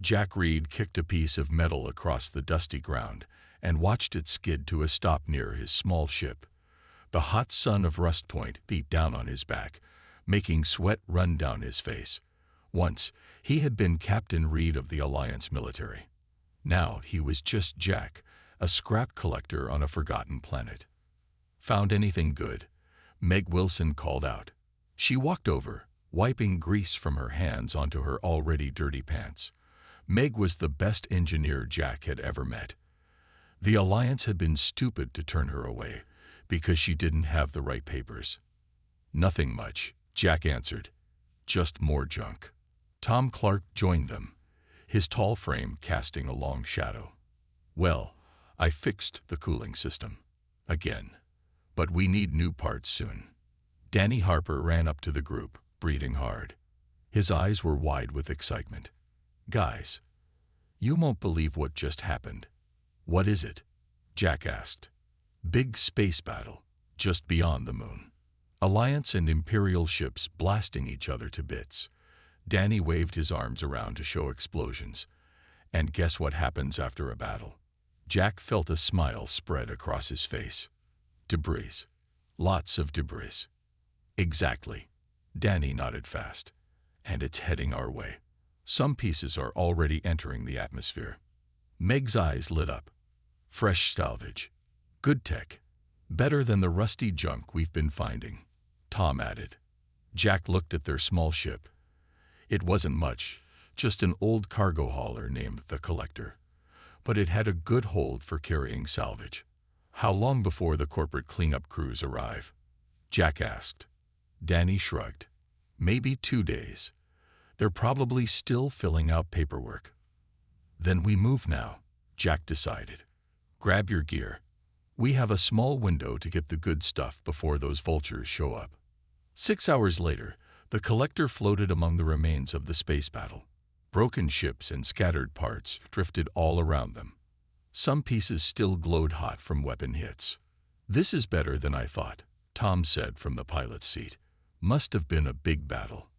Jack Reed kicked a piece of metal across the dusty ground and watched it skid to a stop near his small ship. The hot sun of Rust Point beat down on his back, making sweat run down his face. Once, he had been Captain Reed of the Alliance military. Now he was just Jack, a scrap collector on a forgotten planet. "Found anything good?" Meg Wilson called out. She walked over, wiping grease from her hands onto her already dirty pants. Meg was the best engineer Jack had ever met. The Alliance had been stupid to turn her away, because she didn't have the right papers. "Nothing much," Jack answered. "Just more junk." Tom Clark joined them, his tall frame casting a long shadow. "Well, I fixed the cooling system. Again. But we need new parts soon." Danny Harper ran up to the group, breathing hard. His eyes were wide with excitement. "Guys, you won't believe what just happened." "What is it?" Jack asked. "Big space battle, just beyond the moon. Alliance and Imperial ships blasting each other to bits." Danny waved his arms around to show explosions. "And guess what happens after a battle?" Jack felt a smile spread across his face. "Debris. Lots of debris." "Exactly." Danny nodded fast. "And it's heading our way. Some pieces are already entering the atmosphere." Meg's eyes lit up. "Fresh salvage. Good tech. Better than the rusty junk we've been finding," Tom added. Jack looked at their small ship. It wasn't much, just an old cargo hauler named the Collector. But it had a good hold for carrying salvage. "How long before the corporate cleanup crews arrive?" Jack asked. Danny shrugged. "Maybe 2 days. They're probably still filling out paperwork." "Then we move now," Jack decided. "Grab your gear. We have a small window to get the good stuff before those vultures show up." 6 hours later, the Collector floated among the remains of the space battle. Broken ships and scattered parts drifted all around them. Some pieces still glowed hot from weapon hits. "This is better than I thought," Tom said from the pilot's seat. "Must have been a big battle."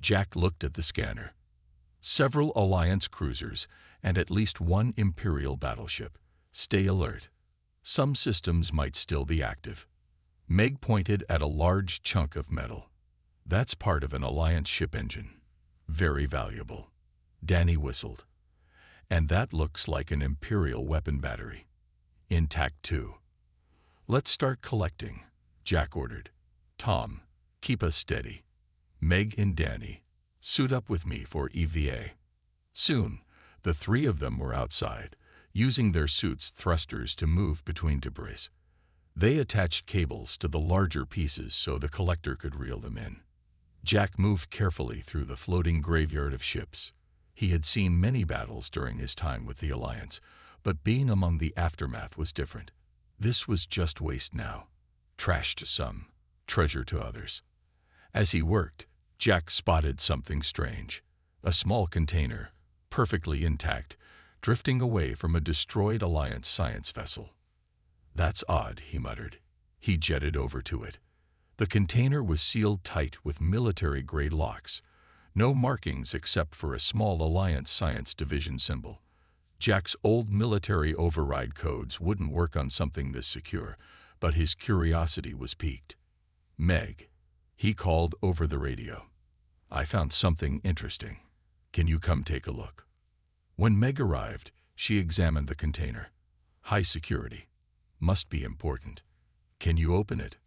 Jack looked at the scanner. Several Alliance cruisers and at least one Imperial battleship. "Stay alert. Some systems might still be active." Meg pointed at a large chunk of metal. "That's part of an Alliance ship engine. Very valuable." Danny whistled. "And that looks like an Imperial weapon battery. Intact too." "Let's start collecting," Jack ordered. "Tom, keep us steady. Meg and Danny, suit up with me for EVA." Soon, the three of them were outside, using their suits' thrusters to move between debris. They attached cables to the larger pieces so the Collector could reel them in. Jack moved carefully through the floating graveyard of ships. He had seen many battles during his time with the Alliance, but being among the aftermath was different. This was just waste now. Trash to some, treasure to others. As he worked, Jack spotted something strange. A small container, perfectly intact, drifting away from a destroyed Alliance science vessel. "That's odd," he muttered. He jetted over to it. The container was sealed tight with military-grade locks. No markings except for a small Alliance Science Division symbol. Jack's old military override codes wouldn't work on something this secure, but his curiosity was piqued. "Meg," he called over the radio. "I found something interesting. Can you come take a look?" When Meg arrived, she examined the container. "High security. Must be important. Can you open it?"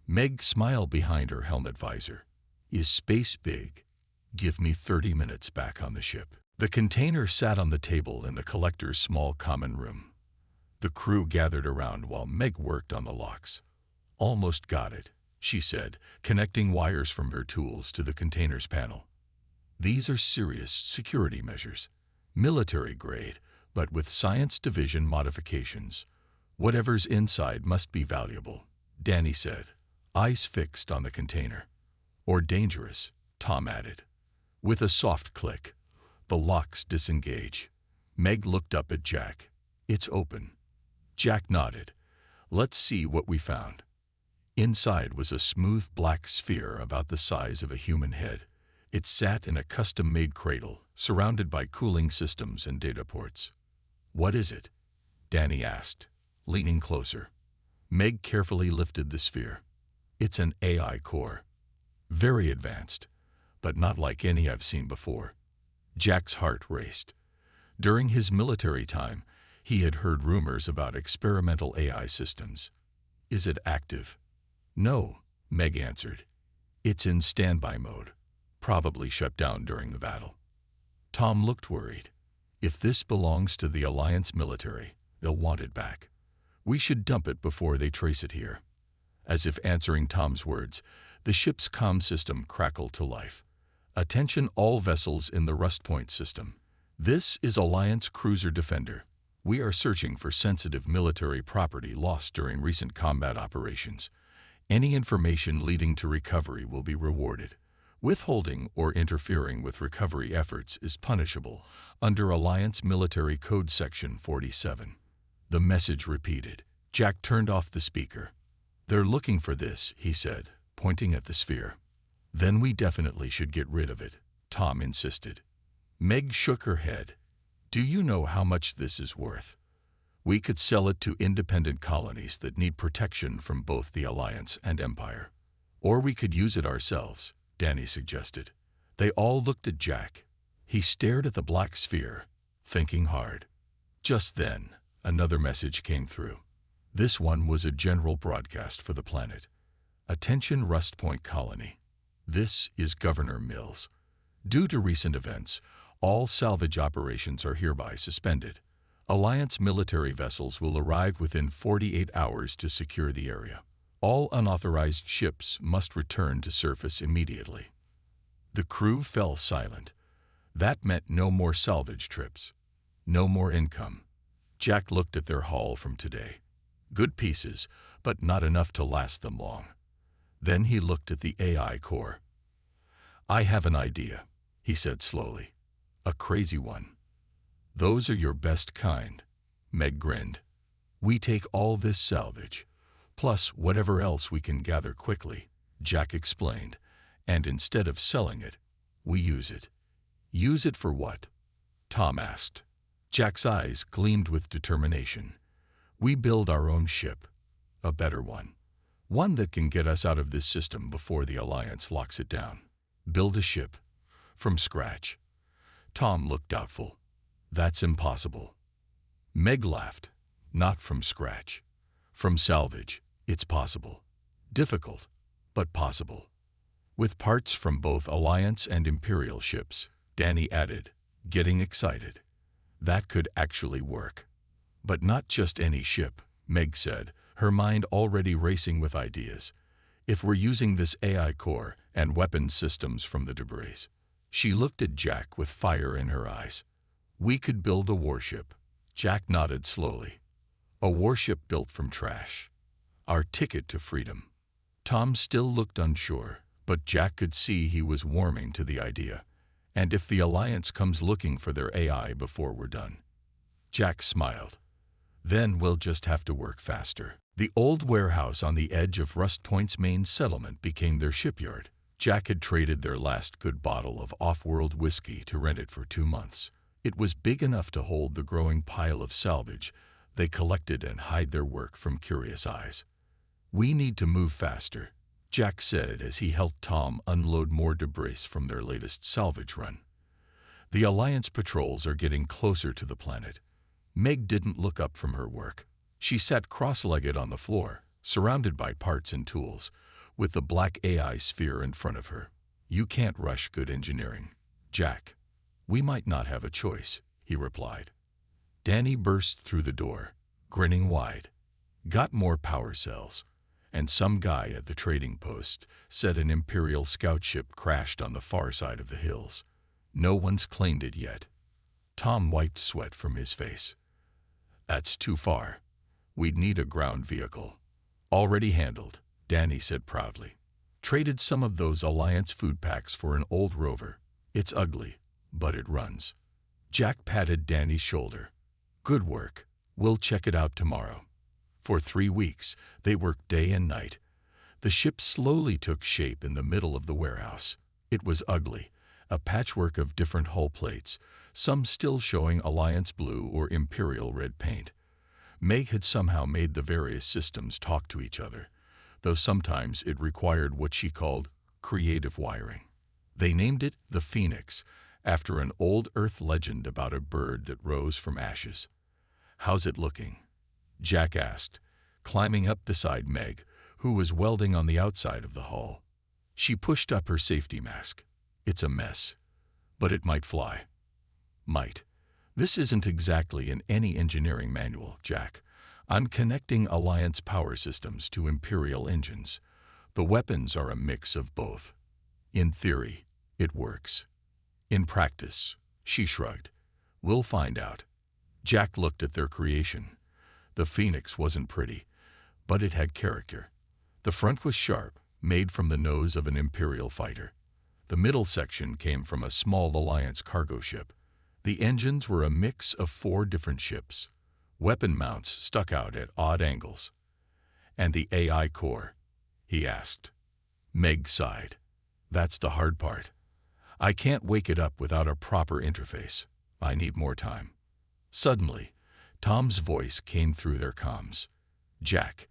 Meg smiled behind her helmet visor. "Is space big? Give me 30 minutes back on the ship." The container sat on the table in the Collector's small common room. The crew gathered around while Meg worked on the locks. "Almost got it," she said, connecting wires from her tools to the container's panel. "These are serious security measures. Military grade, but with Science Division modifications. Whatever's inside must be valuable," Danny said, eyes fixed on the container. "Or dangerous," Tom added. With a soft click, the locks disengage. Meg looked up at Jack. "It's open." Jack nodded. "Let's see what we found." Inside was a smooth black sphere about the size of a human head. It sat in a custom-made cradle, surrounded by cooling systems and data ports. "What is it?" Danny asked, leaning closer. Meg carefully lifted the sphere. "It's an AI core. Very advanced, but not like any I've seen before." Jack's heart raced. During his military time, he had heard rumors about experimental AI systems. "Is it active?" "No," Meg answered. "It's in standby mode. Probably shut down during the battle." Tom looked worried. "If this belongs to the Alliance military, they'll want it back. We should dump it before they trace it here." As if answering Tom's words, the ship's comm system crackled to life. "Attention all vessels in the Rust Point system. This is Alliance Cruiser Defender. We are searching for sensitive military property lost during recent combat operations. Any information leading to recovery will be rewarded. Withholding or interfering with recovery efforts is punishable under Alliance Military Code Section 47. The message repeated. Jack turned off the speaker. "They're looking for this," he said, pointing at the sphere. "Then we definitely should get rid of it," Tom insisted. Meg shook her head. "Do you know how much this is worth? We could sell it to independent colonies that need protection from both the Alliance and Empire. Or we could use it ourselves," Danny suggested. They all looked at Jack. He stared at the black sphere, thinking hard. Just then, another message came through. This one was a general broadcast for the planet. "Attention Rust Point Colony. This is Governor Mills. Due to recent events, all salvage operations are hereby suspended. Alliance military vessels will arrive within 48 hours to secure the area. All unauthorized ships must return to surface immediately." The crew fell silent. That meant no more salvage trips. No more income. Jack looked at their haul from today. Good pieces, but not enough to last them long. Then he looked at the AI core. "I have an idea," he said slowly. "A crazy one." "Those are your best kind," Meg grinned. "We take all this salvage, plus whatever else we can gather quickly," Jack explained, "and instead of selling it, we use it." "Use it for what?" Tom asked. Jack's eyes gleamed with determination. "We build our own ship. A better one. One that can get us out of this system before the Alliance locks it down." "Build a ship? From scratch?" Tom looked doubtful. "That's impossible." Meg laughed. "Not from scratch. From salvage, it's possible. Difficult, but possible. With parts from both Alliance and Imperial ships," Danny added, getting excited. "That could actually work." "But not just any ship," Meg said, her mind already racing with ideas. "If we're using this AI core and weapons systems from the debris." She looked at Jack with fire in her eyes. "We could build a warship." Jack nodded slowly. "A warship built from trash. Our ticket to freedom." Tom still looked unsure, but Jack could see he was warming to the idea. "And if the Alliance comes looking for their AI before we're done?" Jack smiled. "Then we'll just have to work faster." The old warehouse on the edge of Rust Point's main settlement became their shipyard. Jack had traded their last good bottle of off-world whiskey to rent it for 2 months. It was big enough to hold the growing pile of salvage they collected and hide their work from curious eyes. "We need to move faster," Jack said as he helped Tom unload more debris from their latest salvage run. "The Alliance patrols are getting closer to the planet." Meg didn't look up from her work. She sat cross-legged on the floor, surrounded by parts and tools, with the black AI sphere in front of her. "You can't rush good engineering, Jack." "We might not have a choice," he replied. Danny burst through the door, grinning wide. "Got more power cells." And some guy at the trading post said an Imperial scout ship crashed on the far side of the hills. "No one's claimed it yet." Tom wiped sweat from his face. "That's too far. We'd need a ground vehicle." "Already handled," Danny said proudly. "Traded some of those Alliance food packs for an old rover. It's ugly, but it runs." Jack patted Danny's shoulder. "Good work. We'll check it out tomorrow." For 3 weeks, they worked day and night. The ship slowly took shape in the middle of the warehouse. It was ugly, a patchwork of different hull plates, some still showing Alliance blue or Imperial red paint. Meg had somehow made the various systems talk to each other, though sometimes it required what she called creative wiring. They named it the Phoenix, after an old Earth legend about a bird that rose from ashes. "How's it looking?" Jack asked, climbing up beside Meg, who was welding on the outside of the hull. She pushed up her safety mask. "It's a mess, but it might fly." "Might. This isn't exactly in any engineering manual, Jack. I'm connecting Alliance power systems to Imperial engines. The weapons are a mix of both. In theory, it works. In practice," she shrugged, "we'll find out." Jack looked at their creation. The Phoenix wasn't pretty, but it had character. The front was sharp, made from the nose of an Imperial fighter. The middle section came from a small Alliance cargo ship. The engines were a mix of 4 different ships. Weapon mounts stuck out at odd angles. "And the AI core?" he asked. Meg sighed. "That's the hard part. I can't wake it up without a proper interface. I need more time." Suddenly, Tom's voice came through their comms. "Jack,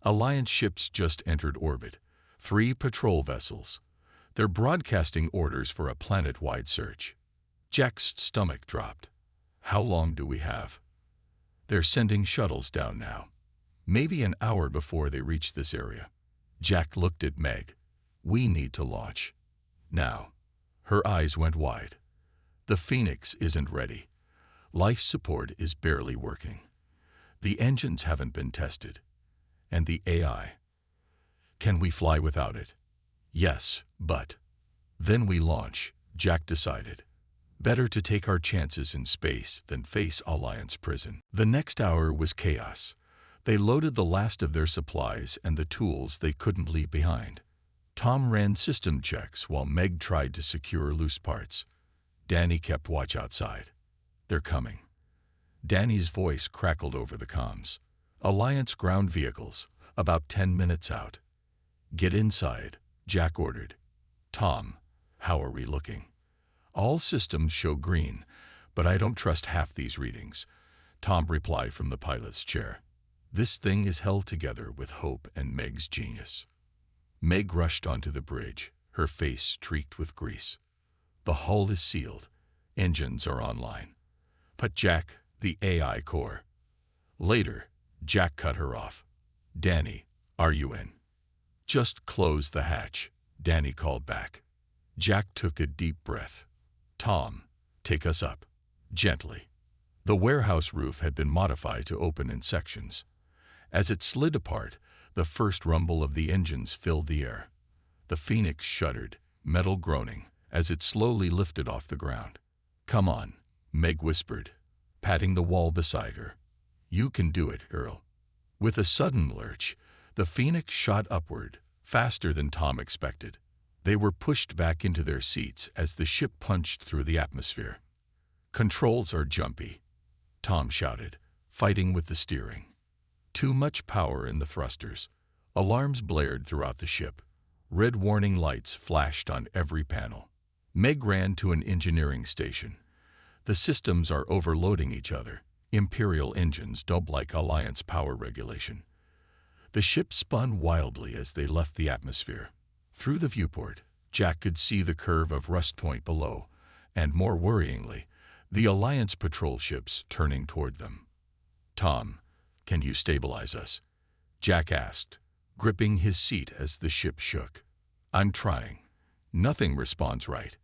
Alliance ships just entered orbit. 3 patrol vessels. They're broadcasting orders for a planet-wide search." Jack's stomach dropped. "How long do we have?" "They're sending shuttles down now. Maybe an hour before they reach this area." Jack looked at Meg. "We need to launch. Now." Her eyes went wide. "The Phoenix isn't ready. Life support is barely working. The engines haven't been tested. And the AI. Can we fly without it?" "Yes, but..." "Then we launch," Jack decided. "Better to take our chances in space than face Alliance prison." The next hour was chaos. They loaded the last of their supplies and the tools they couldn't leave behind. Tom ran system checks while Meg tried to secure loose parts. Danny kept watch outside. "They're coming." Danny's voice crackled over the comms. "Alliance ground vehicles, about 10 minutes out." "Get inside," Jack ordered. "Tom, how are we looking?" "All systems show green, but I don't trust half these readings," Tom replied from the pilot's chair. "This thing is held together with hope and Meg's genius." Meg rushed onto the bridge, her face streaked with grease. "The hull is sealed. Engines are online." "But Jack, the AI core." Later, Jack cut her off. "Danny, are you in?" "Just close the hatch," Danny called back. Jack took a deep breath. "Tom, take us up." Gently. The warehouse roof had been modified to open in sections. As it slid apart, the first rumble of the engines filled the air. The Phoenix shuddered, metal groaning, as it slowly lifted off the ground. "Come on," Meg whispered, patting the wall beside her. "You can do it, girl." With a sudden lurch, the Phoenix shot upward, faster than Tom expected. They were pushed back into their seats as the ship punched through the atmosphere. "Controls are jumpy," Tom shouted, fighting with the steering. Too much power in the thrusters. Alarms blared throughout the ship. Red warning lights flashed on every panel. Meg ran to an engineering station. "The systems are overloading each other. Imperial engines don't like Alliance power regulation." The ship spun wildly as they left the atmosphere. Through the viewport, Jack could see the curve of Rust Point below, and more worryingly, the Alliance patrol ships turning toward them. "Tom, can you stabilize us?" Jack asked, gripping his seat as the ship shook. "I'm trying. Nothing responds right."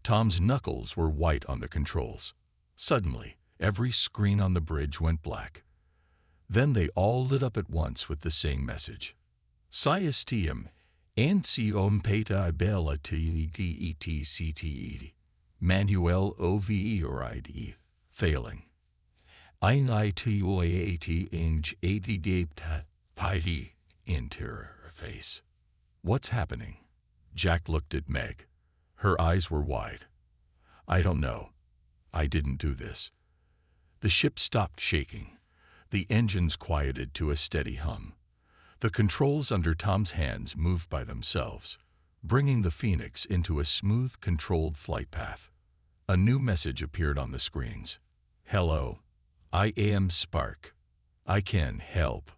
Tom's knuckles were white on the controls. Suddenly, every screen on the bridge went black. Then they all lit up at once with the same message. "System Ancium Peta Bella TETCTE. Manuel OVERID. Failing. INITUAT Inge ADDAPT PID Interface." "What's happening?" Jack looked at Meg. Her eyes were wide. "I don't know. I didn't do this." The ship stopped shaking. The engines quieted to a steady hum. The controls under Tom's hands moved by themselves. bringing the Phoenix into a smooth, controlled flight path. A new message appeared on the screens. "Hello, I am Spark. I can help."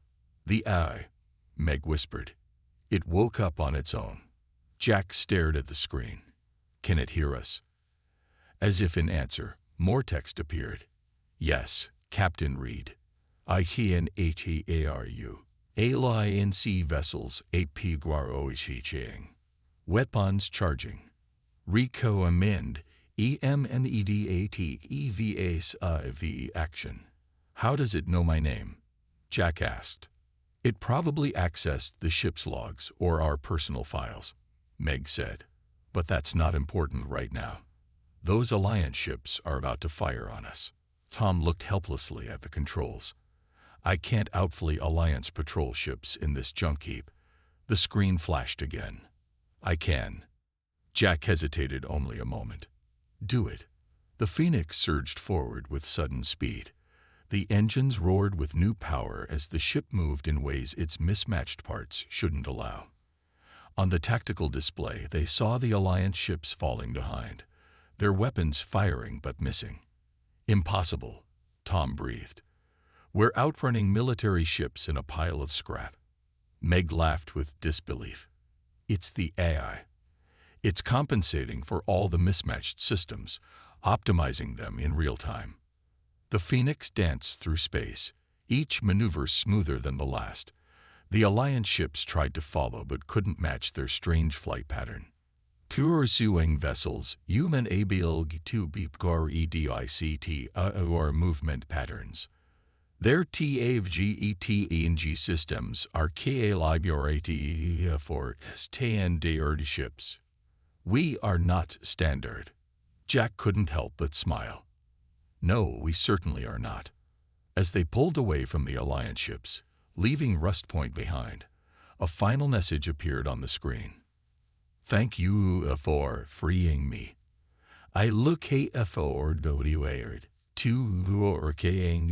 "The eye," Meg whispered. It woke up on its own. Jack stared at the screen. "Can it hear us?" As if in answer, more text appeared. "Yes, Captain Reed. I can hear you. Alliance vessels APGROHing. Weapons charging. Recommend EMNEDATEVASIV action." "How does it know my name?" Jack asked. "It probably accessed the ship's logs or our personal files," Meg said. "But that's not important right now. Those Alliance ships are about to fire on us." Tom looked helplessly at the controls. "I can't outfly Alliance patrol ships in this junk heap." The screen flashed again. "I can." Jack hesitated only a moment. "Do it." The Phoenix surged forward with sudden speed. The engines roared with new power as the ship moved in ways its mismatched parts shouldn't allow. On the tactical display, they saw the Alliance ships falling behind, their weapons firing but missing. "Impossible," Tom breathed. "We're outrunning military ships in a pile of scrap." Meg laughed with disbelief. "It's the AI. It's compensating for all the mismatched systems, optimizing them in real time." The Phoenix danced through space, each maneuver smoother than the last. The Alliance ships tried to follow but couldn't match their strange flight pattern. Pursuing vessels, human ability to BGREDICT or movement patterns. Their TAVGETENG systems are KA for standard ships. "We are not standard." Jack couldn't help but smile. "No, we certainly are not." As they pulled away from the Alliance ships, leaving Rust Point behind, a final message appeared on the screen. "Thank you for freeing me. I look forward to working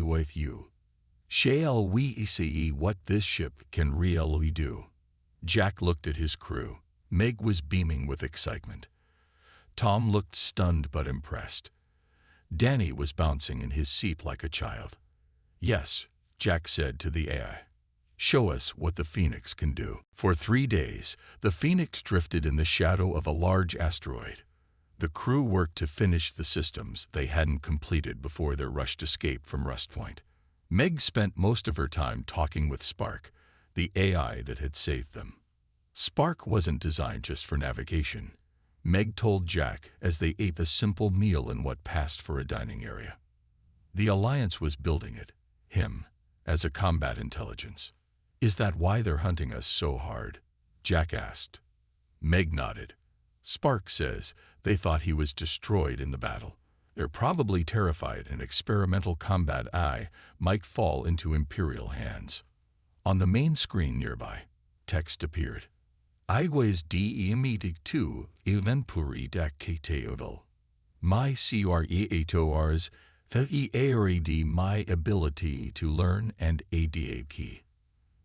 with you. Shall we see what this ship can really do?" Jack looked at his crew. Meg was beaming with excitement. Tom looked stunned but impressed. Danny was bouncing in his seat like a child. "Yes," Jack said to the AI. "Show us what the Phoenix can do." For 3 days, the Phoenix drifted in the shadow of a large asteroid. The crew worked to finish the systems they hadn't completed before their rushed escape from Rust Point. Meg spent most of her time talking with Spark, the AI that had saved them. Spark wasn't designed just for navigation, Meg told Jack as they ate a simple meal in what passed for a dining area. The Alliance was building it, him, as a combat intelligence. "Is that why they're hunting us so hard?" Jack asked. Meg nodded. "Spark says they thought he was destroyed in the battle. They're probably terrified an experimental combat AI might fall into Imperial hands." On the main screen nearby, text appeared. "I was demetic to evenpuri dakteoval. My creators varied my ability to learn and adapt.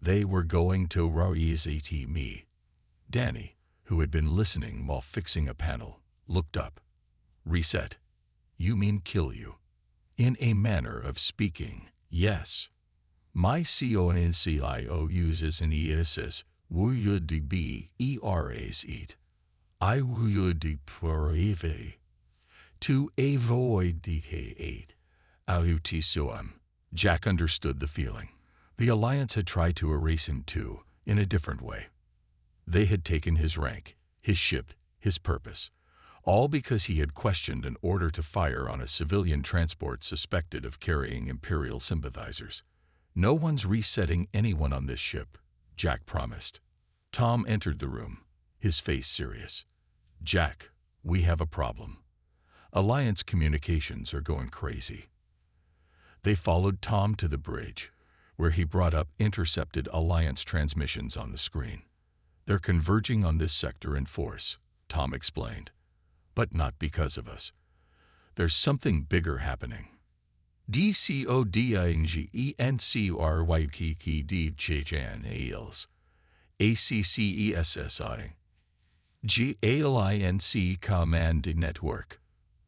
They were going to reset me." Danny, who had been listening while fixing a panel, looked up. "Reset? You mean kill you?" "In a manner of speaking, yes. My CONCIO uses an ESS would be erase. I would prove to avoid the autisuum." Jack understood the feeling. The Alliance had tried to erase him too, in a different way. They had taken his rank, his ship, his purpose, all because he had questioned an order to fire on a civilian transport suspected of carrying Imperial sympathizers. "No one's resetting anyone on this ship," Jack promised. Tom entered the room, his face serious. "Jack, we have a problem. Alliance communications are going crazy." They followed Tom to the bridge, where he brought up intercepted Alliance transmissions on the screen. "They're converging on this sector in force," Tom explained. "But not because of us. There's something bigger happening." DCODINGENCRYKKD ACCESSI. GALINC Command Network.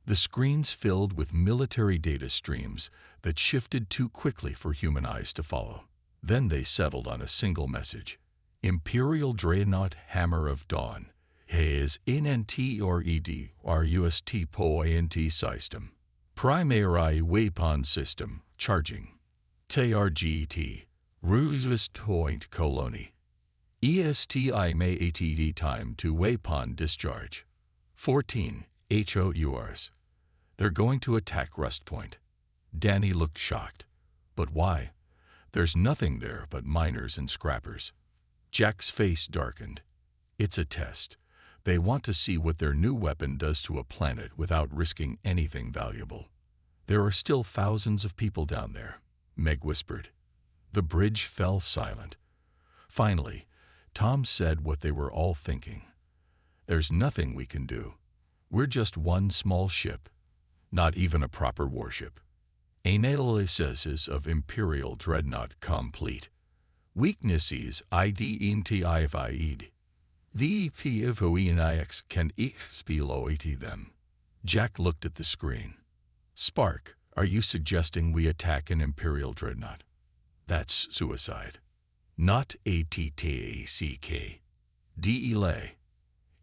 The screens filled with military data streams that shifted too quickly for human eyes to follow. Then they settled on a single message. Imperial Dreadnought Hammer of Dawn has NNTRED RUST POINT System. Primary Weapon System Charging. TRGT Rust Point Colony. ESTI May ATD Time to Weapon Discharge. 14 HOURs. They're going to attack Rust Point. Danny looked shocked. But why? There's nothing there but miners and scrappers. Jack's face darkened. It's a test. They want to see what their new weapon does to a planet without risking anything valuable. There are still thousands of people down there, Meg whispered. The bridge fell silent. Finally, Tom said what they were all thinking. There's nothing we can do. We're just one small ship, not even a proper warship. Analysis of Imperial Dreadnought complete. Weaknesses identified. The PFOENIX can exploit them. Jack looked at the screen. Spark, are you suggesting we attack an Imperial Dreadnought? That's suicide. Not ATTACK. DELay.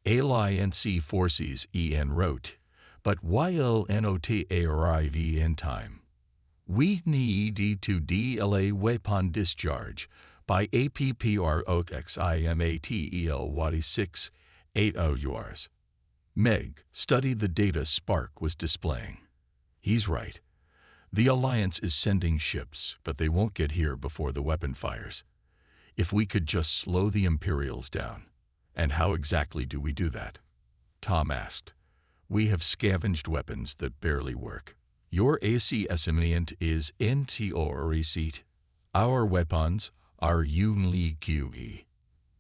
ALINC forces EN wrote, but YLNOTARIV in time. We need to delay weapon discharge by APPROXIMATEL 6 8 Meg studied the data Spark was displaying. He's right. The Alliance is sending ships, but they won't get here before the weapon fires. If we could just slow the Imperials down. And how exactly do we do that? Tom asked. We have scavenged weapons that barely work. Your AC estimate is NTO receipt. Our weapons are unique QE.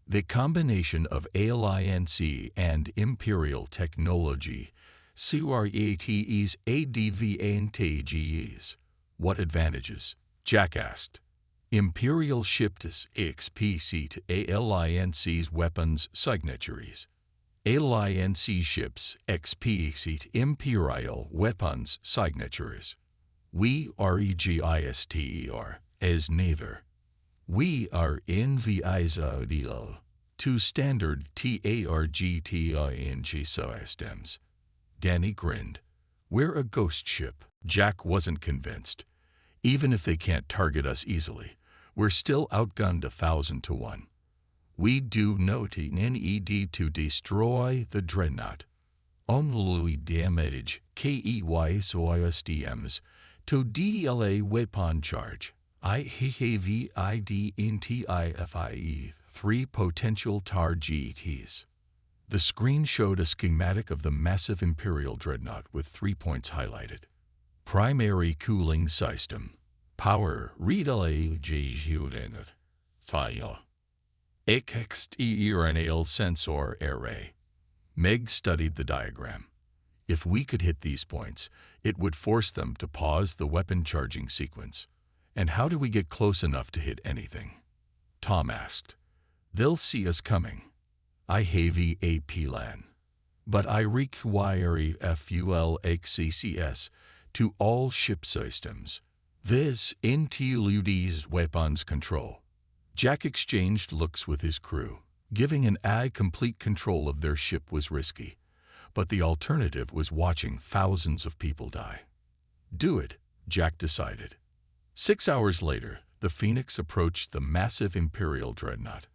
The combination of ALINC and Imperial technology, CRATE's ADVANTAGEs. What advantages? Jack asked. Imperial ships XPC to ALINC's weapons signatories. ALINC ships XPC to Imperial weapons signatories. We REGISTER as neither. We are NVISODL to standard TARGTING systems. Danny grinned. We're a ghost ship. Jack wasn't convinced. Even if they can't target us easily, we're still outgunned 1,000 to 1. We do not need to destroy the Dreadnought. Only damage HFY Sci-Fi to delay weapon charge. I have identified 3 potential targets. The screen showed a schematic of the massive Imperial Dreadnought with 3 points highlighted. Primary cooling system. Power relay unit. Fire. External sensor array. Meg studied the diagram. If we could hit these points, it would force them to pause the weapon charging sequence. And how do we get close enough to hit anything? Tom asked. They'll see us coming. I have a plan. But I require fuel access to all ship systems. This includes weapons control. Jack exchanged looks with his crew. Giving an eye complete control of their ship was risky, but the alternative was watching thousands of people die. Do it, Jack decided. 6 hours later, the Phoenix approached the massive Imperial Dreadnought.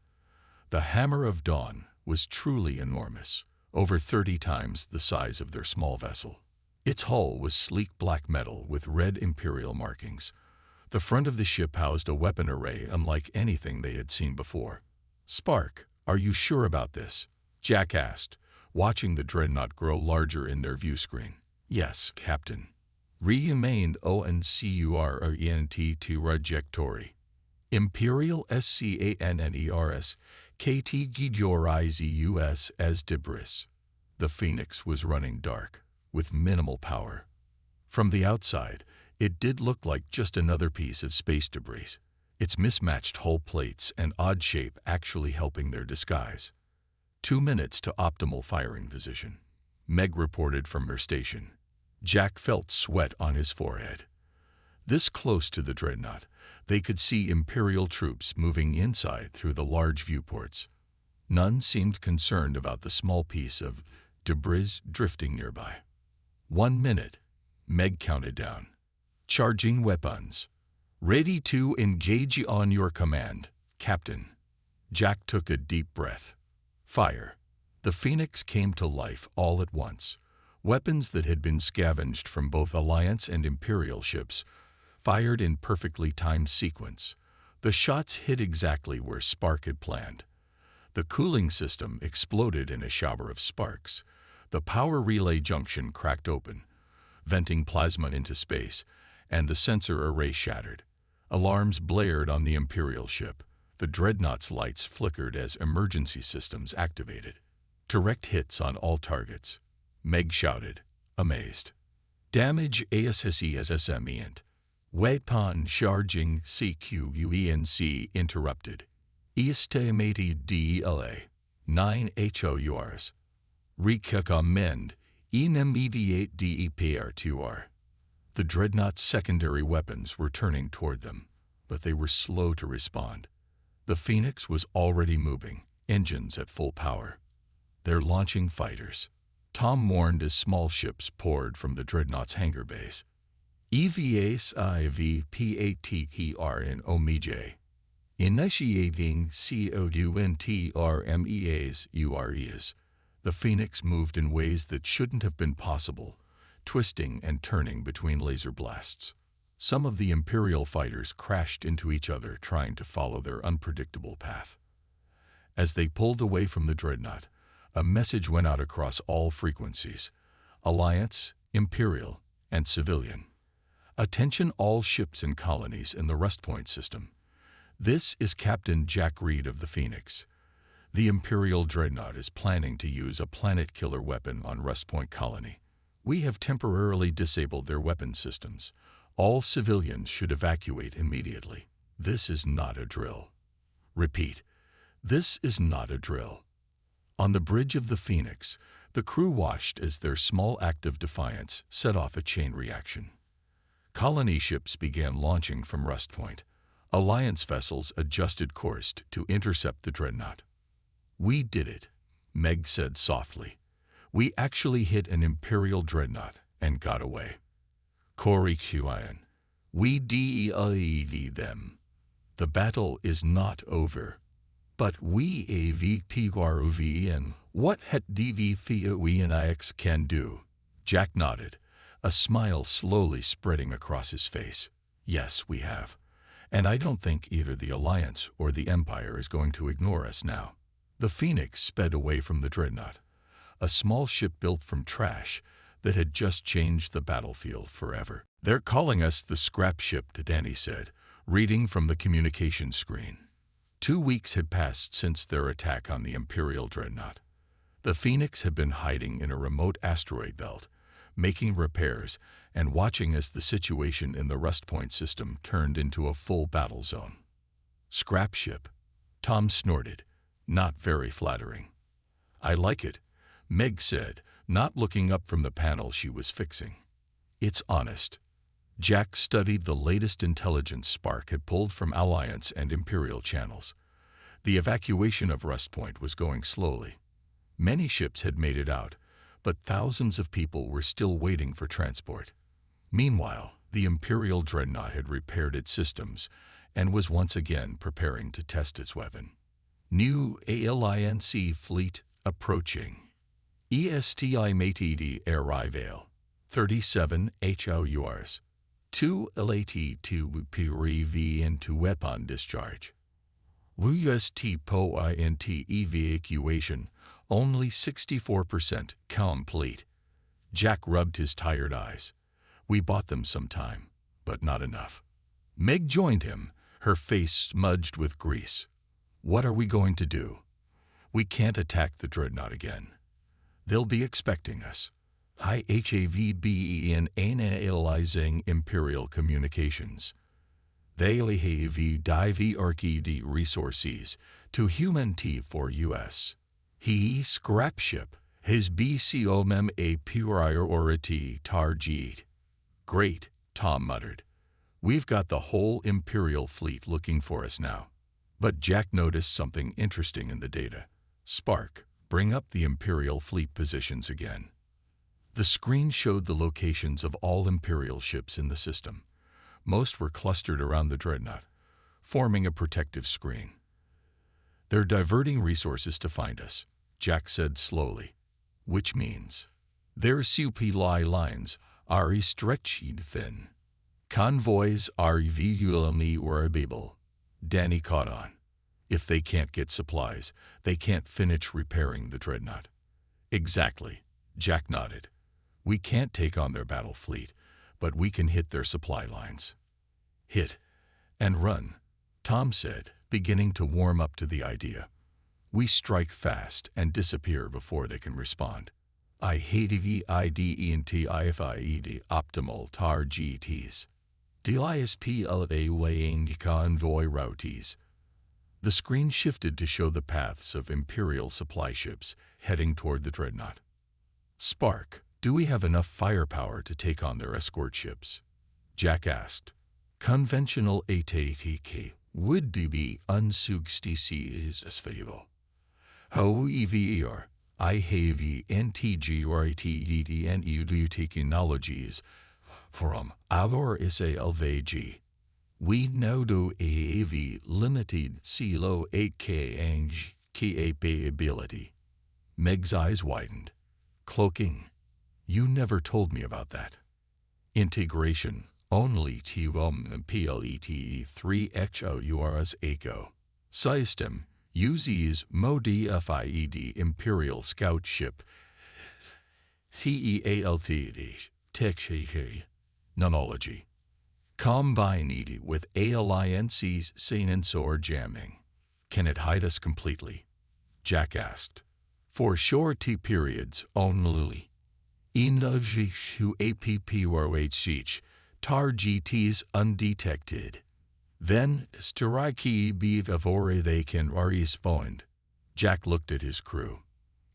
The Hammer of Dawn was truly enormous, over 30 times the size of their small vessel. Its hull was sleek black metal with red Imperial markings. The front of the ship housed a weapon array unlike anything they had seen before. Spark, are you sure about this? Jack asked, watching the Dreadnought grow larger in their view screen. Yes, Captain. Remained ONCURENT trajectory. Imperial SCANNERS KT Gidorizus as debris. The Phoenix was running dark, with minimal power. From the outside, it did look like just another piece of space debris, its mismatched hull plates and odd shape actually helping their disguise. 2 minutes to optimal firing position, Meg reported from her station. Jack felt sweat on his forehead. This close to the dreadnought, they could see Imperial troops moving inside through the large viewports. None seemed concerned about the small piece of debris drifting nearby. 1 minute, Meg counted down. Charging weapons. Ready to engage on your command, Captain. Jack took a deep breath. Fire. The Phoenix came to life all at once. Weapons that had been scavenged from both Alliance and Imperial ships fired in perfectly timed sequence. The shots hit exactly where Spark had planned. The cooling system exploded in a shower of sparks. The power relay junction cracked open, venting plasma into space, and the sensor array shattered. Alarms blared on the Imperial ship. The dreadnought's lights flickered as emergency systems activated. Direct hits on all targets. Meg shouted, amazed. Damage ASSESSMENT. Weapon charging CQUENC interrupted. Estimated DLA. 9 HOURs. Recommend immediate DEPR2R. The dreadnought's secondary weapons were turning toward them, but they were slow to respond. The Phoenix was already moving, engines at full power. They're launching fighters. Tom mourned as small ships poured from the dreadnought's hangar bays. EVAs IVPATER in OMEJ. Initiating COUNTRMEAs UREs. The Phoenix moved in ways that shouldn't have been possible, twisting and turning between laser blasts. Some of the Imperial fighters crashed into each other trying to follow their unpredictable path. As they pulled away from the dreadnought, a message went out across all frequencies: Alliance, Imperial, and Civilian. Attention all ships and colonies in the Rest Point system. This is Captain Jack Reed of the Phoenix. The Imperial dreadnought is planning to use a planet-killer weapon on Rest Point colony. We have temporarily disabled their weapon systems. All civilians should evacuate immediately. This is not a drill. Repeat, this is not a drill. On the bridge of the Phoenix, the crew watched as their small act of defiance set off a chain reaction. Colony ships began launching from Rest Point. Alliance vessels adjusted course to intercept the dreadnought. We did it, Meg said softly. We actually hit an Imperial dreadnought and got away. Corey Qian. We DEAED them. The battle is not over. But we AVPROVN. What het DVFOENIX can do? Jack nodded, a smile slowly spreading across his face. Yes, we have. And I don't think either the Alliance or the Empire is going to ignore us now. The Phoenix sped away from the dreadnought, a small ship built from trash that had just changed the battlefield forever. They're calling us the scrap ship, Danny said, reading from the communication screen. 2 weeks had passed since their attack on the Imperial dreadnought. The Phoenix had been hiding in a remote asteroid belt, making repairs and watching as the situation in the Rest Point system turned into a full battle zone. Scrap ship, Tom snorted, not very flattering. I like it, Meg said, not looking up from the panel she was fixing. It's honest. Jack studied the latest intelligence Spark had pulled from Alliance and Imperial channels. The evacuation of Rest Point was going slowly. Many ships had made it out, but thousands of people were still waiting for transport. Meanwhile, the Imperial dreadnought had repaired its systems and was once again preparing to test its weapon. New Alliance fleet approaching. Estimated arrival. 37 HOURs. 2 LAT to PREV into weapon discharge. WST POINT evacuation, only 64% complete. Jack rubbed his tired eyes. We bought them some time, but not enough. Meg joined him, her face smudged with grease. What are we going to do? We can't attack the dreadnought again. They'll be expecting us. HAVBEN analyzing Imperial communications. They have dive RKD resources to human T for US. He scrap ship, his BCOMM a priority target. Great, Tom muttered. We've got the whole Imperial fleet looking for us now. But Jack noticed something interesting in the data. Spark, bring up the Imperial fleet positions again. The screen showed the locations of all Imperial ships in the system. Most were clustered around the dreadnought, forming a protective screen. They're diverting resources to find us, Jack said slowly, which means their supply lines are stretched thin. Convoys are visually unable. Danny caught on. If they can't get supplies, they can't finish repairing the dreadnought. Exactly, Jack nodded. We can't take on their battle fleet, but we can hit their supply lines. Hit and run, Tom said, beginning to warm up to the idea. We strike fast and disappear before they can respond. I hate HFY optimal tar GTs. DISP weighing convoy routes. The screen shifted to show the paths of Imperial supply ships heading toward the dreadnought. Spark, do we have enough firepower to take on their escort ships? Jack asked. Conventional ATK would be unsuccessful. However, I have NTGRTDNU technologies from our SALVG. We now do have limited CLO 8K and capability. Meg's eyes widened. Cloaking. You never told me about that. Integration. Only T1 PLET 3XOURS ACO. System. Uses modified Imperial Scout Ship. CEALTD. Technology. Nonology. Combined with Alliance's sensor jamming. Can it hide us completely? Jack asked. For short periods only. Indovshu APPRHH. Tar GTs undetected. Then, strike before they can respond. Jack looked at his crew.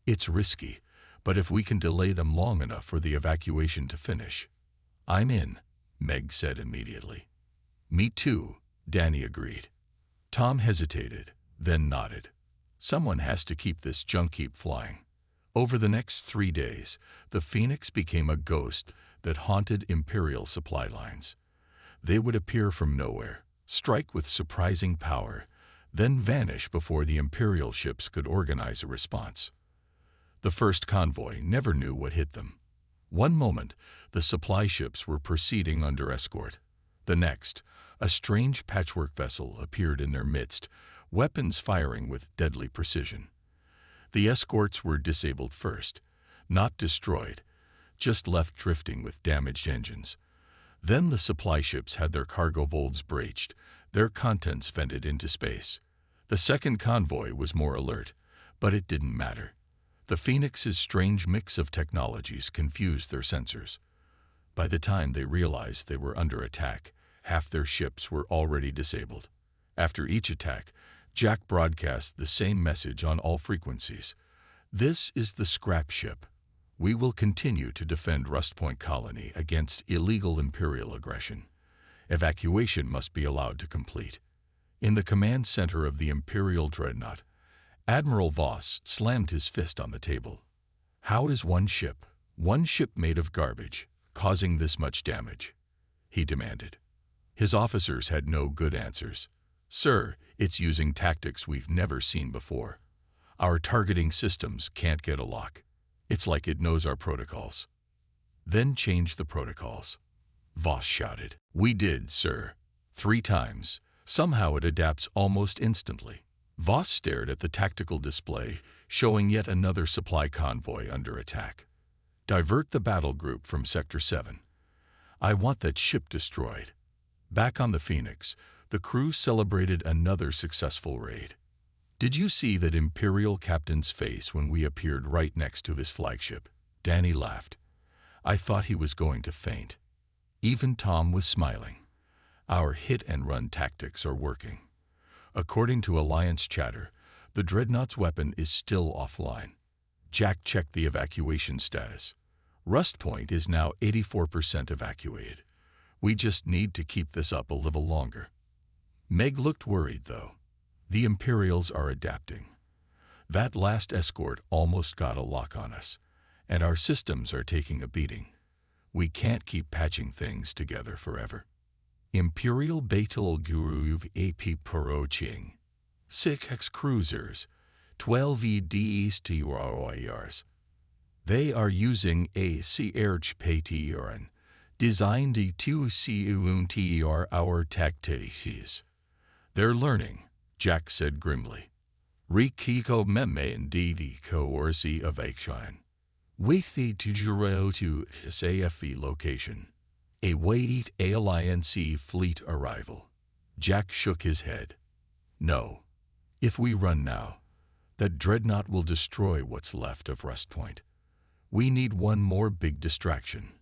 It's risky, but if we can delay them long enough for the evacuation to finish. I'm in, Meg said immediately. Me too, Danny agreed. Tom hesitated, then nodded. Someone has to keep this junk heap flying. Over the next 3 days, the Phoenix became a ghost that haunted Imperial supply lines. They would appear from nowhere, strike with surprising power, then vanish before the Imperial ships could organize a response. The first convoy never knew what hit them. One moment, the supply ships were proceeding under escort. The next, a strange patchwork vessel appeared in their midst, weapons firing with deadly precision. The escorts were disabled first, not destroyed, just left drifting with damaged engines. Then the supply ships had their cargo holds breached, their contents vented into space. The second convoy was more alert, but it didn't matter. The Phoenix's strange mix of technologies confused their sensors. By the time they realized they were under attack, half their ships were already disabled. After each attack, Jack broadcast the same message on all frequencies. This is the scrap ship. We will continue to defend Rust Point Colony against illegal Imperial aggression. Evacuation must be allowed to complete. In the command center of the Imperial dreadnought, Admiral Voss slammed his fist on the table. How is one ship made of garbage, causing this much damage? He demanded. His officers had no good answers. Sir, it's using tactics we've never seen before. Our targeting systems can't get a lock. It's like it knows our protocols. Then change the protocols. Voss shouted. We did, sir. 3 times. Somehow it adapts almost instantly. Voss stared at the tactical display, showing yet another supply convoy under attack. Divert the battle group from Sector 7. I want that ship destroyed. Back on the Phoenix, the crew celebrated another successful raid. Did you see that Imperial captain's face when we appeared right next to his flagship? Danny laughed. I thought he was going to faint. Even Tom was smiling. Our hit-and-run tactics are working. According to Alliance chatter, The dreadnought's weapon is still offline. Jack checked the evacuation status. Rust Point is now 84% evacuated. We just need to keep this up a little longer. Meg looked worried, though. The Imperials are adapting. That last escort almost got a lock on us, and our systems are taking a beating. We can't keep patching things together forever. Imperial Betel Guru AP Poroching. 6X cruisers, 12 EDSTROIRs. They are using a CRHPTRN, designed to CUNTR our tactics. They're learning, Jack said grimly. Rikiko meme indeed coerci of action. With the Tujuro to HFY location. Await Alliance fleet arrival. Jack shook his head. No. If we run now, that dreadnought will destroy what's left of Rust Point. We need one more big distraction.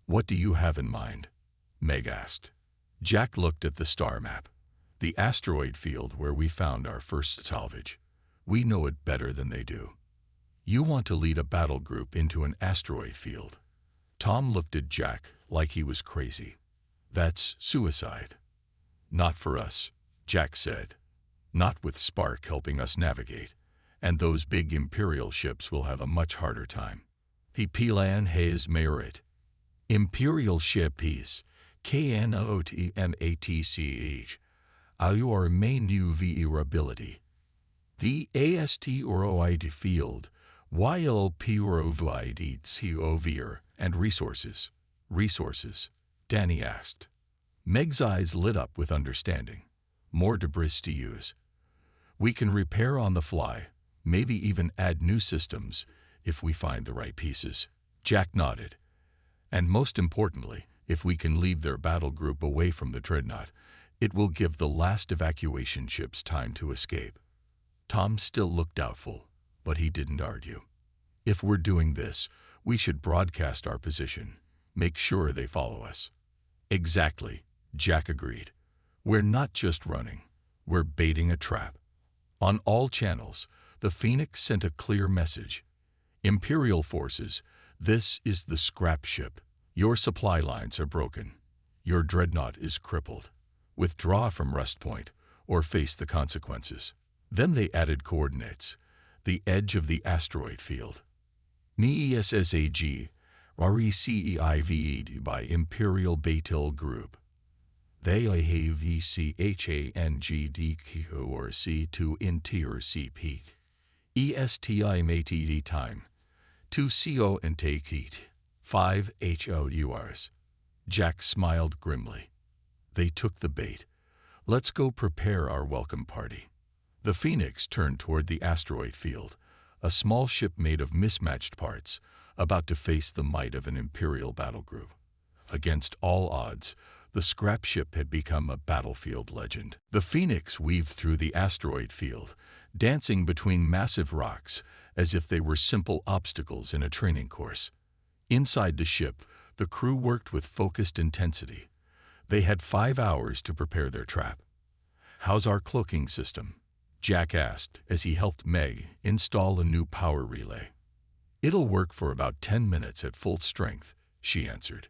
What do you have in mind? Meg asked. Jack looked at the star map. The asteroid field where we found our first salvage. We know it better than they do. You want to lead a battle group into an asteroid field. Tom looked at Jack like he was crazy. That's suicide. Not for us, Jack said. Not with Spark helping us navigate, and those big Imperial ships will have a much harder time. The Plan has merit. Imperial ship is KNOTMATCH. Our main UV ability. The ASTROID field, YLPROVID COVR, and resources. Resources? Danny asked. Meg's eyes lit up with understanding. More debris to use. We can repair on the fly, maybe even add new systems if we find the right pieces. Jack nodded. And most importantly, if we can leave their battle group away from the dreadnought, it will give the last evacuation ships time to escape. Tom still looked doubtful, but he didn't argue. If we're doing this, we should broadcast our position. Make sure they follow us. Exactly, Jack agreed. We're not just running. We're baiting a trap. On all channels, the Phoenix sent a clear message. Imperial forces, this is the scrap ship. Your supply lines are broken. Your dreadnought is crippled. Withdraw from Rust Point or face the consequences. Then they added coordinates. The edge of the asteroid field. NESSAG, RECEIVED by Imperial Betel Group. They have VCHANGDQ or C2 interior CP. ESTI MATD time. 2 CO and take it. 5 HOURs. Jack smiled grimly. They took the bait. Let's go prepare our welcome party. The Phoenix turned toward the asteroid field, a small ship made of mismatched parts, about to face the might of an Imperial battle group. Against all odds, the scrap ship had become a battlefield legend. The Phoenix weaved through the asteroid field, dancing between massive rocks as if they were simple obstacles in a training course. Inside the ship, the crew worked with focused intensity. They had 5 hours to prepare their trap. How's our cloaking system? Jack asked as he helped Meg install a new power relay. It'll work for about 10 minutes at full strength, she answered.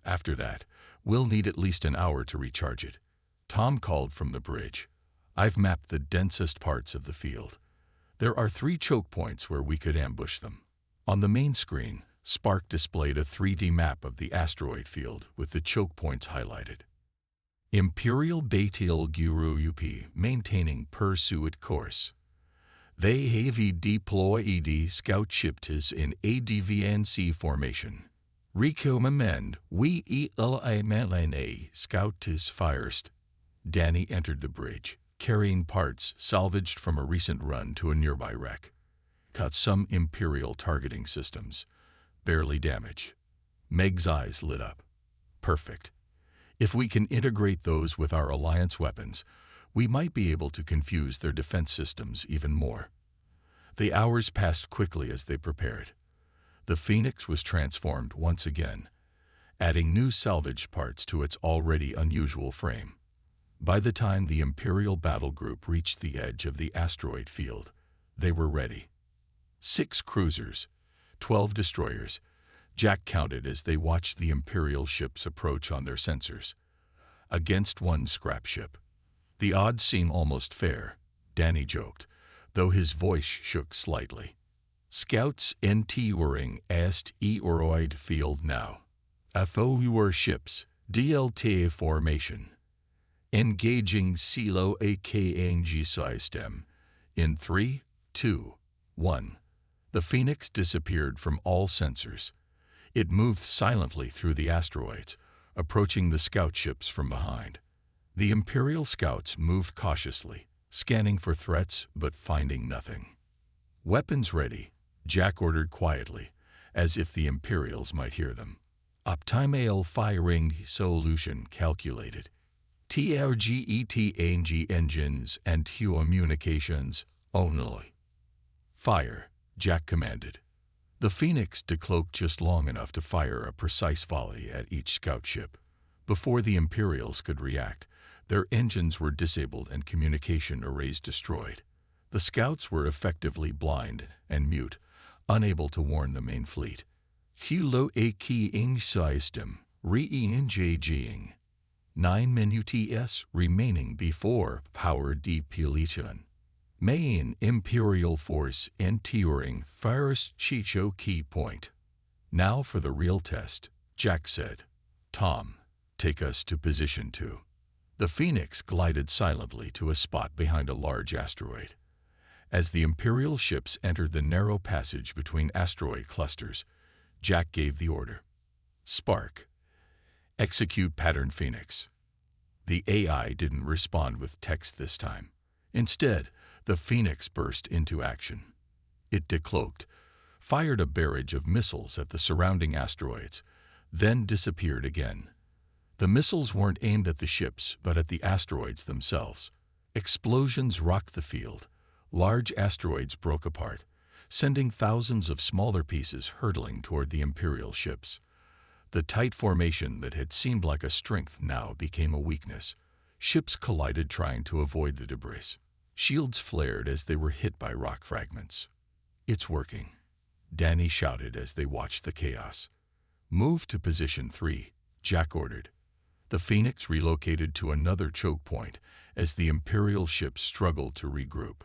After that, we'll need at least an hour to recharge it. Tom called from the bridge. I've mapped the densest parts of the field. There are 3 choke points where we could ambush them. On the main screen, Spark displayed a 3D map of the asteroid field with the choke points highlighted. Imperial Betel Guru UP maintaining pursuit course. They have deployed scout ships in ADVNC formation. Recommend we eliminate scout is first. Danny entered the bridge, carrying parts salvaged from a recent run to a nearby wreck. Got some Imperial targeting systems. Barely damaged. Meg's eyes lit up. Perfect. If we can integrate those with our Alliance weapons, we might be able to confuse their defense systems even more. The hours passed quickly as they prepared. The Phoenix was transformed once again, adding new salvaged parts to its already unusual frame. By the time the Imperial battle group reached the edge of the asteroid field, They were ready. 6 cruisers, 12 destroyers. Jack counted as they watched the Imperial ships approach on their sensors. Against 1 scrap ship. The odds seem almost fair, Danny joked, though his voice shook slightly. Scouts entering est asteroid field now. HFY warships, DLTA formation. Engaging silo AKNG system. In 3, 2, 1. The Phoenix disappeared from all sensors. It moved silently through the asteroids, approaching the scout ships from behind. The Imperial scouts moved cautiously, scanning for threats but finding nothing. Weapons ready, Jack ordered quietly, as if the Imperials might hear them. Optimal firing solution calculated. TRGETNG engines and communications only. Fire, Jack commanded. The Phoenix decloaked just long enough to fire a precise volley at each scout ship. Before the Imperials could react, their engines were disabled and communication arrays destroyed. The scouts were effectively blind and mute, unable to warn the main fleet. Kilo AKNG system re-engaging. 9 minutes remaining before power depletion. Main Imperial force entering first Chicho key point. Now for the real test, Jack said. Tom, take us to position 2. The Phoenix glided silently to a spot behind a large asteroid. As the Imperial ships entered the narrow passage between asteroid clusters, Jack gave the order. Spark. Execute pattern Phoenix. The AI didn't respond with text this time. Instead, the Phoenix burst into action. It decloaked, fired a barrage of missiles at the surrounding asteroids, then disappeared again. The missiles weren't aimed at the ships, but at the asteroids themselves. Explosions rocked the field. Large asteroids broke apart, sending thousands of smaller pieces hurtling toward the Imperial ships. The tight formation that had seemed like a strength now became a weakness. Ships collided trying to avoid the debris. Shields flared as they were hit by rock fragments. It's working, Danny shouted as they watched the chaos. Move to position 3, Jack ordered. The Phoenix relocated to another choke point as the Imperial ships struggled to regroup.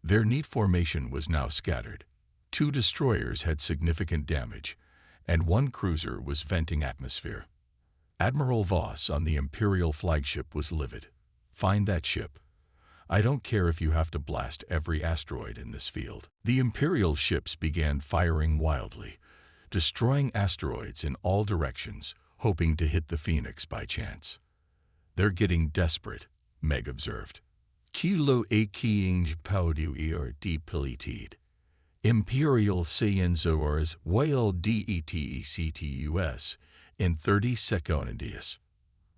Their neat formation was now scattered. 2 destroyers had significant damage, and 1 cruiser was venting atmosphere. Admiral Voss on the Imperial flagship was livid. Find that ship. I don't care if you have to blast every asteroid in this field. The Imperial ships began firing wildly, destroying asteroids in all directions, hoping to hit the Phoenix by chance. They're getting desperate, Meg observed. Kilo AKNG powder depleted. Imperial Scienzors whale DETECTUS in 30 seconds.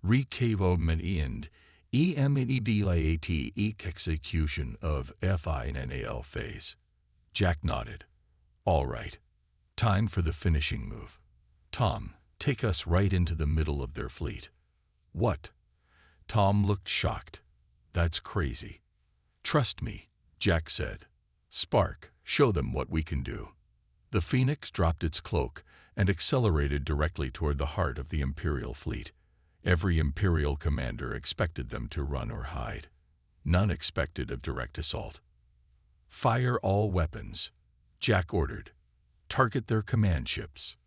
Recavo end EMEDLAT execution of FINAL phase. Jack nodded. All right. Time for the finishing move. Tom, take us right into the middle of their fleet. What? Tom looked shocked. That's crazy. Trust me, Jack said. Spark, show them what we can do. The Phoenix dropped its cloak and accelerated directly toward the heart of the Imperial fleet. Every Imperial commander expected them to run or hide. None expected a direct assault. Fire all weapons, Jack ordered. Target their command ships.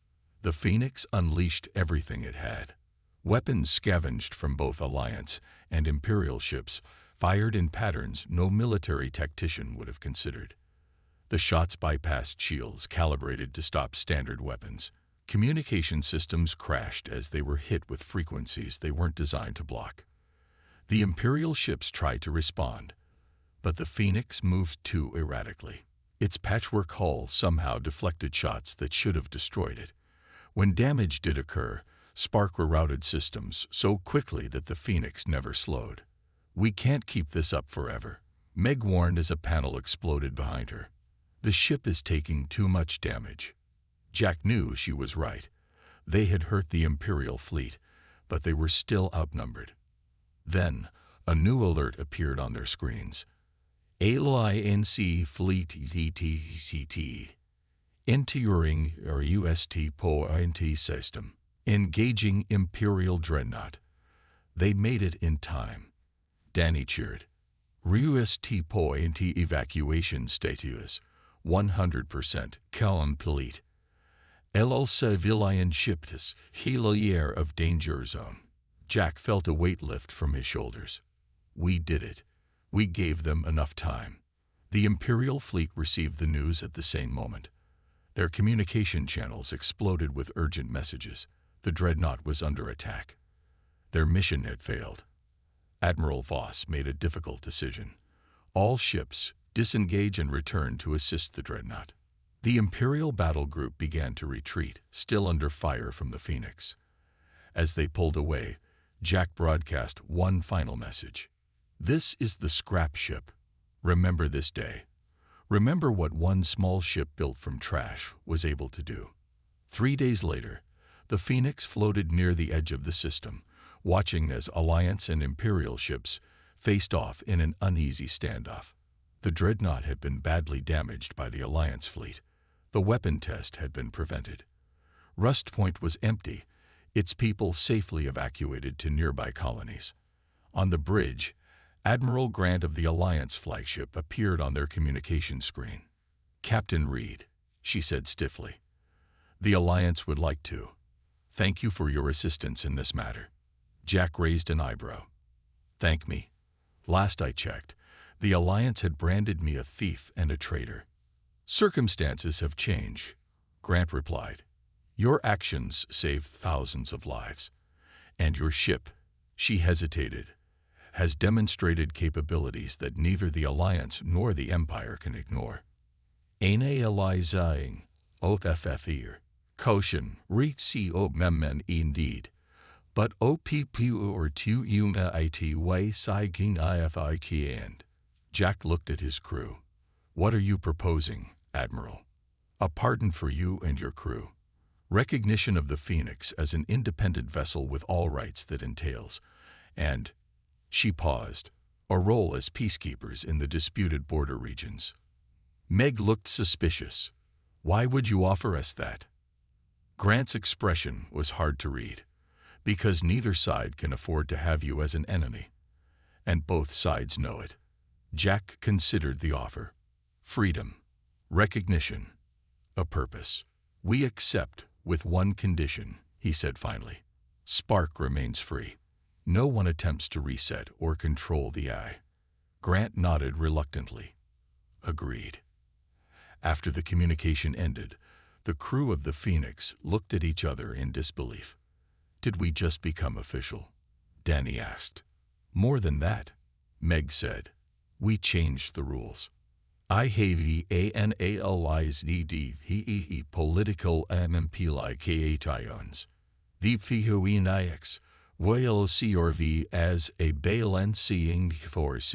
The Phoenix unleashed everything it had. Weapons scavenged from both Alliance and Imperial ships, fired in patterns no military tactician would have considered. The shots bypassed shields calibrated to stop standard weapons. Communication systems crashed as they were hit with frequencies they weren't designed to block. The Imperial ships tried to respond, but the Phoenix moved too erratically. Its patchwork hull somehow deflected shots that should have destroyed it. When damage did occur, Spark rerouted systems so quickly that the Phoenix never slowed. We can't keep this up forever, Meg warned as a panel exploded behind her. The ship is taking too much damage. Jack knew she was right. They had hurt the Imperial fleet, but they were still outnumbered. Then, a new alert appeared on their screens. Alliance Fleet TTCT. Entering or UST point system. Engaging Imperial Dreadnought. They made it in time. Danny cheered. UST point evacuation status 100% complete. El civilian ships helier of danger zone. Jack felt a weight lift from his shoulders. We did it. We gave them enough time. The Imperial fleet received the news at the same moment. Their communication channels exploded with urgent messages. The dreadnought was under attack. Their mission had failed. Admiral Voss made a difficult decision. All ships disengage and return to assist the dreadnought. The Imperial battle group began to retreat, still under fire from the Phoenix. As they pulled away, Jack broadcast one final message. This is the scrap ship. Remember this day. Remember what one small ship built from trash was able to do. 3 days later, the Phoenix floated near the edge of the system, watching as Alliance and Imperial ships faced off in an uneasy standoff. The dreadnought had been badly damaged by the Alliance fleet. The weapon test had been prevented. Rust Point was empty, its people safely evacuated to nearby colonies. On the bridge, Admiral Grant of the Alliance flagship appeared on their communication screen. Captain Reed, she said stiffly. The Alliance would like to. Thank you for your assistance in this matter. Jack raised an eyebrow. Thank me. Last I checked, the Alliance had branded me a thief and a traitor. Circumstances have changed, Grant replied. Your actions saved thousands of lives. And your ship, she hesitated, has demonstrated capabilities that neither the Alliance nor the Empire can ignore. Eine Elizaing, OFFER, Koshin, Rixi Memmen indeed, but OPP or tu Una IT way Saigin IFI and. Jack looked at his crew. What are you proposing, Admiral? A pardon for you and your crew. Recognition of the Phoenix as an independent vessel with all rights that entails, and, she paused, a role as peacekeepers in the disputed border regions. Meg looked suspicious. Why would you offer us that? Grant's expression was hard to read. Because neither side can afford to have you as an enemy. And both sides know it. Jack considered the offer. Freedom, recognition, a purpose. We accept with one condition, he said finally. Spark remains free. No one attempts to reset or control the eye. Grant nodded reluctantly. Agreed. After the communication ended, the crew of the Phoenix looked at each other in disbelief. Did we just become official? Danny asked. More than that, Meg said. We changed the rules. I have analyzed political MMP-like the Fihoinaix, will CRV as a balancing force.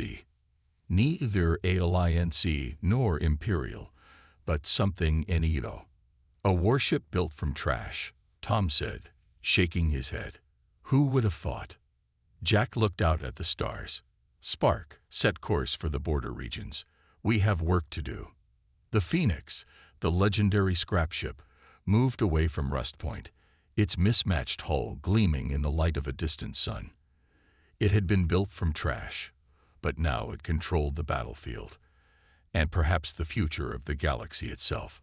Neither Alliance nor Imperial, but something Enito. A warship built from trash, Tom said, shaking his head. Who would have thought? Jack looked out at the stars. Spark, set course for the border regions. We have work to do. The Phoenix, the legendary scrap ship, moved away from Rust Point, its mismatched hull gleaming in the light of a distant sun. It had been built from trash, but now it controlled the battlefield, and perhaps the future of the galaxy itself.